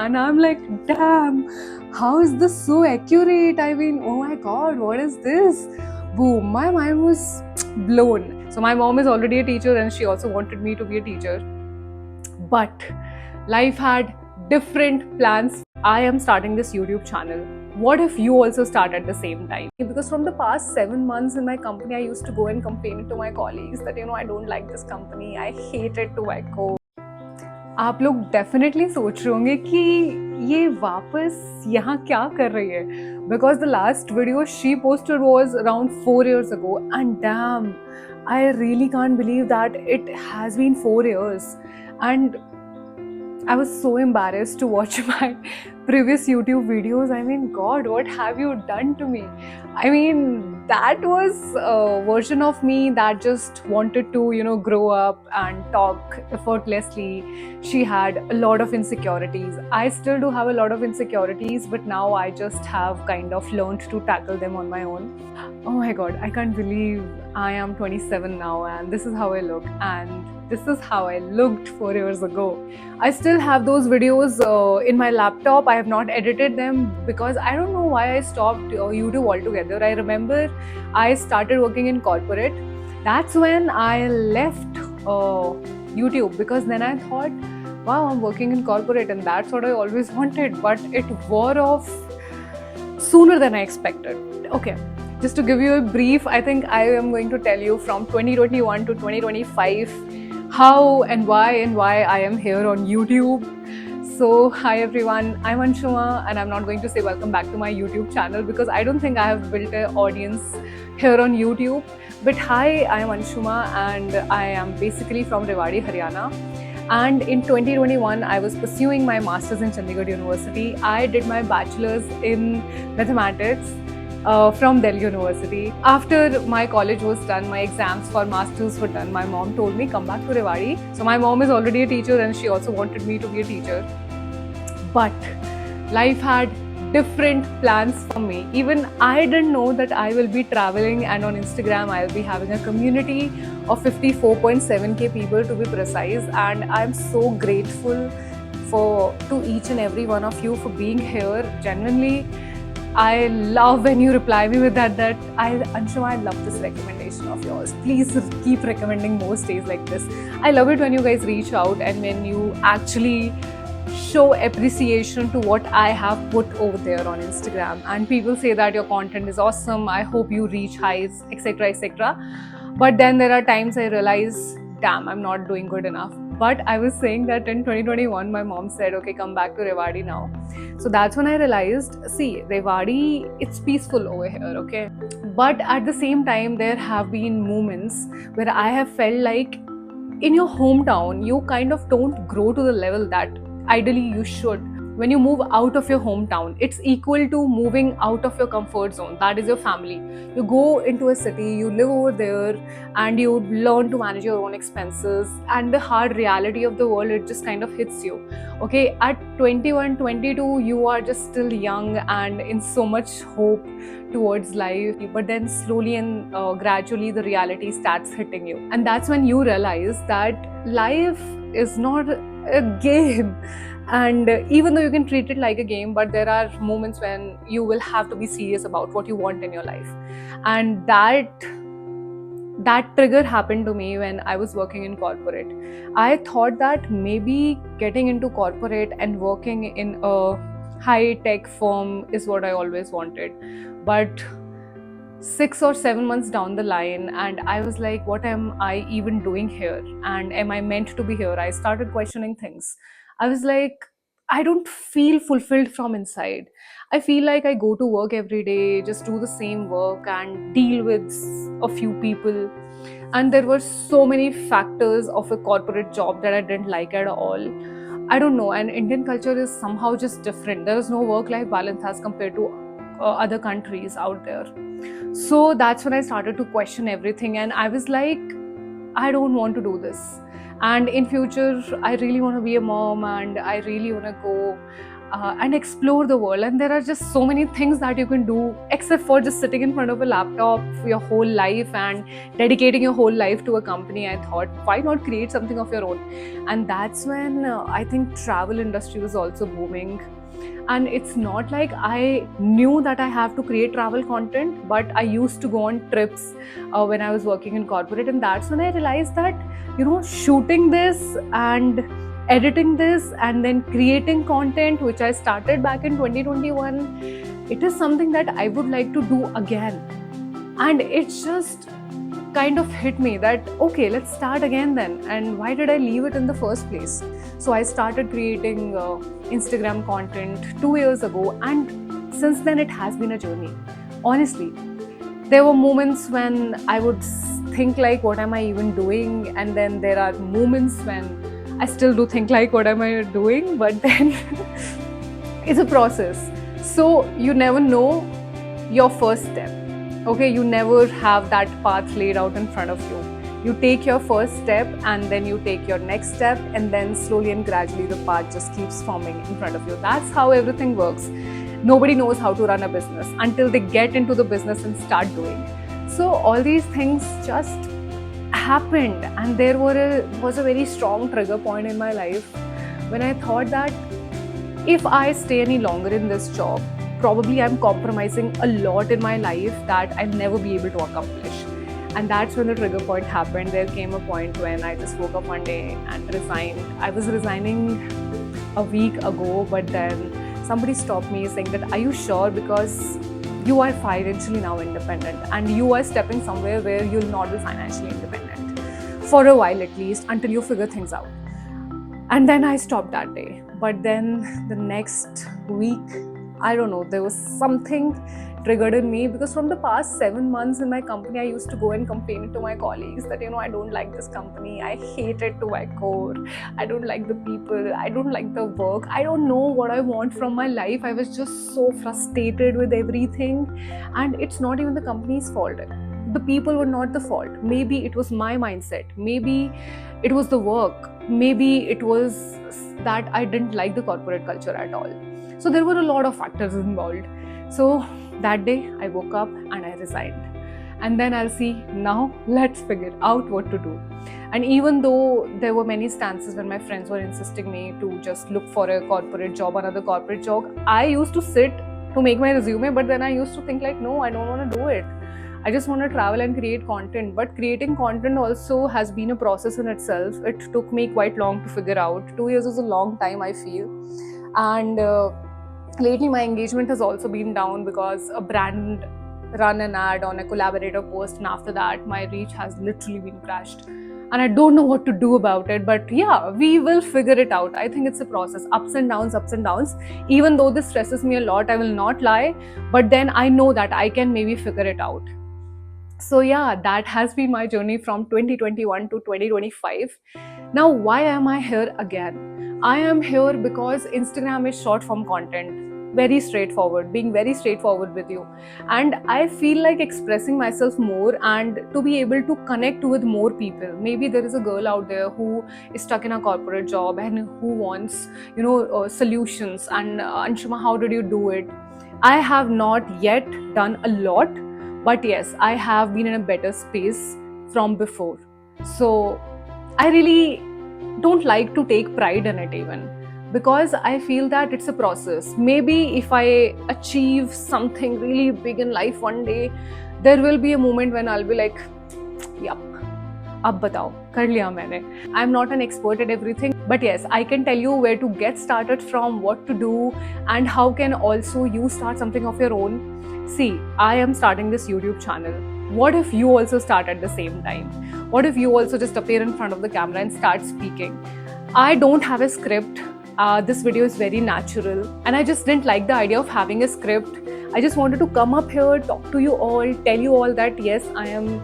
And I'm like, damn, how is this so accurate? I mean, oh my god, what is this? Boom, my mind was blown. So, my mom is already a teacher and she also wanted me to be a teacher. But life had different plans. I am starting this YouTube channel. What if you also start at the same time? Because from the past 7 months in my company, I used to go and complain to my colleagues that, I don't like this company. I hate it to my core. आप लोग definitely सोच रहे होंगे कि ये वापस यहाँ क्या कर रही है, because the last video she posted was around 4 years ago and damn, I really can't believe that it has been 4 years. And I was so embarrassed to watch my previous YouTube videos. I mean, God, what have you done to me? I mean, that was a version of me that just wanted to, grow up and talk effortlessly. She had a lot of insecurities. I still do have a lot of insecurities, but now I just have kind of learned to tackle them on my own. Oh my God, I can't believe I am 27 now and this is how I look. And this is how I looked 4 years ago. I still have those videos in my laptop. I have not edited them because I don't know why I stopped YouTube altogether. I remember I started working in corporate. That's when I left YouTube, because then I thought, wow, I'm working in corporate and that's what I always wanted. But it wore off sooner than I expected. Okay, just to give you a brief, I think I am going to tell you from 2021 to 2025 how and why I am here on YouTube. So hi everyone, I'm Anshuma and I'm not going to say welcome back to my YouTube channel because I don't think I have built an audience here on YouTube. But hi, I'm Anshuma and I am basically from Rewari, Haryana. And in 2021, I was pursuing my master's in Chandigarh University. I did my bachelor's in mathematics from Delhi University. After my college was done, my exams for masters were done, my mom told me, come back to Rewari. So my mom is already a teacher and she also wanted me to be a teacher. But life had different plans for me. Even I didn't know that I will be traveling, and on Instagram I'll be having a community of 54.7k people to be precise. And I'm so grateful to each and every one of you for being here. Genuinely, I love when you reply me with that Anshuma, I love this recommendation of yours. Please keep recommending more stays like this. I love it when you guys reach out and when you actually show appreciation to what I have put over there on Instagram. And people say that your content is awesome, I hope you reach highs, etc., etc. But then there are times I realize, damn, I'm not doing good enough. But I was saying that in 2021, my mom said, okay, come back to Rewari now. So that's when I realized, see, Rewari, it's peaceful over here, okay? But at the same time, there have been moments where I have felt like in your hometown, you kind of don't grow to the level that ideally you should. When you move out of your hometown, it's equal to moving out of your comfort zone. That is your family. You go into a city, you live over there, and you learn to manage your own expenses. And the hard reality of the world, it just kind of hits you. Okay, at 21, 22, you are just still young and in so much hope towards life. But then slowly and gradually, the reality starts hitting you. And that's when you realize that life is not a game. And even though you can treat it like a game, but there are moments when you will have to be serious about what you want in your life. And that trigger happened to me when I was working in corporate. I thought that maybe getting into corporate and working in a high-tech firm is what I always wanted. But 6 or 7 months down the line, and I was like, what am I even doing here? And am I meant to be here? I started questioning things. I was like, I don't feel fulfilled from inside. I feel like I go to work every day, just do the same work and deal with a few people. And there were so many factors of a corporate job that I didn't like at all. I don't know, and Indian culture is somehow just different. There is no work-life balance as compared to other countries out there. So that's when I started to question everything, and I was like, I don't want to do this. And in future, I really want to be a mom and I really want to go and explore the world. And there are just so many things that you can do except for just sitting in front of a laptop for your whole life and dedicating your whole life to a company. I thought, why not create something of your own? And that's when I think travel industry was also booming. And it's not like I knew that I have to create travel content, but I used to go on trips when I was working in corporate. And that's when I realized that, shooting this and editing this and then creating content, which I started back in 2021, it is something that I would like to do again. And it's just kind of hit me that, okay, let's start again then. And why did I leave it in the first place? So I started creating Instagram content 2 years ago, and since then it has been a journey. Honestly, there were moments when I would think like, what am I even doing? And then there are moments when I still do think like, what am I doing? But then it's a process. So you never know your first step. Okay, you never have that path laid out in front of you. You take your first step and then you take your next step, and then slowly and gradually the path just keeps forming in front of you. That's how everything works. Nobody knows how to run a business until they get into the business and start doing. So all these things just happened, and there was a very strong trigger point in my life when I thought that if I stay any longer in this job, probably I'm compromising a lot in my life that I'll never be able to accomplish. And that's when the trigger point happened. There came a point when I just woke up one day and resigned. I was resigning a week ago, but then somebody stopped me saying that, are you sure? Because you are financially now independent and you are stepping somewhere where you'll not be financially independent for a while, at least until you figure things out. And then I stopped that day. But then the next week, I don't know, there was something triggered in me, because from the past 7 months in my company, I used to go and complain to my colleagues that, I don't like this company. I hate it to my core. I don't like the people. I don't like the work. I don't know what I want from my life. I was just so frustrated with everything. And it's not even the company's fault. The people were not the fault. Maybe it was my mindset. Maybe it was the work. Maybe it was that I didn't like the corporate culture at all. So there were a lot of factors involved. So that day I woke up and I resigned. And then I'll see, now let's figure out what to do. And even though there were many stances when my friends were insisting me to just look for a corporate job, another corporate job, I used to sit to make my resume, but then I used to think like, no, I don't want to do it. I just want to travel and create content. But creating content also has been a process in itself. It took me quite long to figure out. 2 years is a long time, I feel. And lately my engagement has also been down because a brand run an ad on a collaborator post, and after that my reach has literally been crashed. And I don't know what to do about it. But yeah, we will figure it out. I think it's a process. Ups and downs, ups and downs. Even though this stresses me a lot, I will not lie. But then I know that I can maybe figure it out. So yeah, that has been my journey from 2021 to 2025. Now, why am I here again? I am here because Instagram is short form content. Very straightforward, being very straightforward with you. And I feel like expressing myself more and to be able to connect with more people. Maybe there is a girl out there who is stuck in a corporate job and who wants, solutions. And Anshuma, how did you do it? I have not yet done a lot. But yes, I have been in a better space from before. So I really don't like to take pride in it even, because I feel that it's a process. Maybe if I achieve something really big in life one day, there will be a moment when I'll be like, yup, ab batao, kar liya maine. I'm not an expert at everything, but yes, I can tell you where to get started from, what to do, and how can also you start something of your own. See, I am starting this YouTube channel. What if you also start at the same time? What if you also just appear in front of the camera and start speaking? I don't have a script. This video is very natural, and I just didn't like the idea of having a script. I just wanted to come up here, talk to you all, tell you all that yes, I am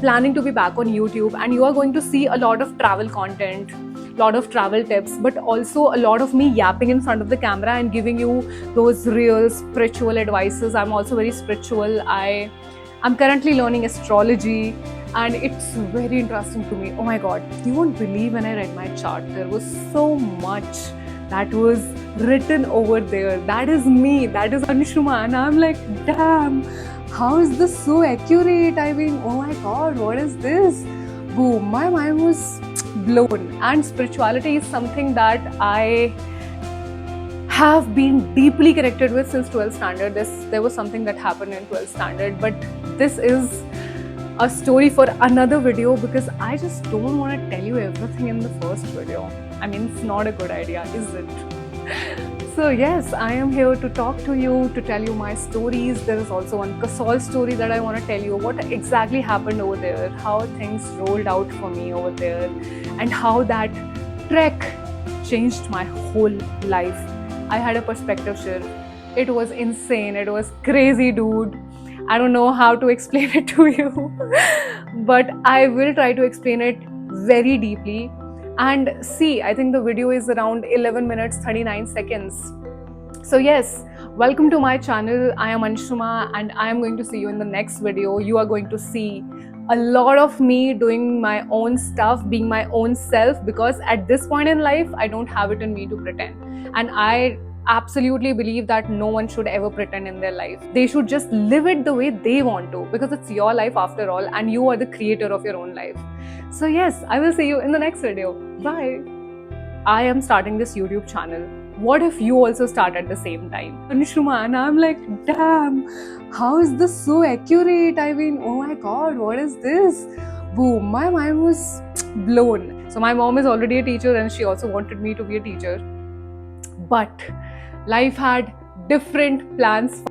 planning to be back on YouTube, and you are going to see a lot of travel content, lot of travel tips, but also a lot of me yapping in front of the camera and giving you those real spiritual advices. I'm also very spiritual. I'm currently learning astrology, and it's very interesting to me. Oh my god, you won't believe when I read my chart. There was so much that was written over there. That is me, that is Anshuma, and I'm like, damn, how is this so accurate? I mean, oh my god, what is this? Boom, my mind was blown. And spirituality is something that I have been deeply connected with since 12th standard. There was something that happened in 12th standard, but this is a story for another video because I just don't want to tell you everything in the first video. I mean, it's not a good idea, is it? So yes, I am here to talk to you, to tell you my stories. There is also one Kasol story that I want to tell you, what exactly happened over there, how things rolled out for me over there, and how that trek changed my whole life. I had a perspective shift. It was insane. It was crazy, dude. I don't know how to explain it to you, but I will try to explain it very deeply. And see, I think the video is around 11 minutes 39 seconds. So yes, welcome to my channel. I am Anshuma and I am going to see you in the next video. You are going to see a lot of me doing my own stuff, being my own self, because at this point in life, I don't have it in me to pretend. And I absolutely believe that no one should ever pretend in their life. They should just live it the way they want to, because it's your life after all, and you are the creator of your own life. So yes, I will see you in the next video. Bye. I am starting this YouTube channel. What if you also start at the same time? Anshuma, and I'm like, damn, how is this so accurate? I mean, oh my god, what is this? Boom, my mind was blown. So my mom is already a teacher and she also wanted me to be a teacher. But life had different plans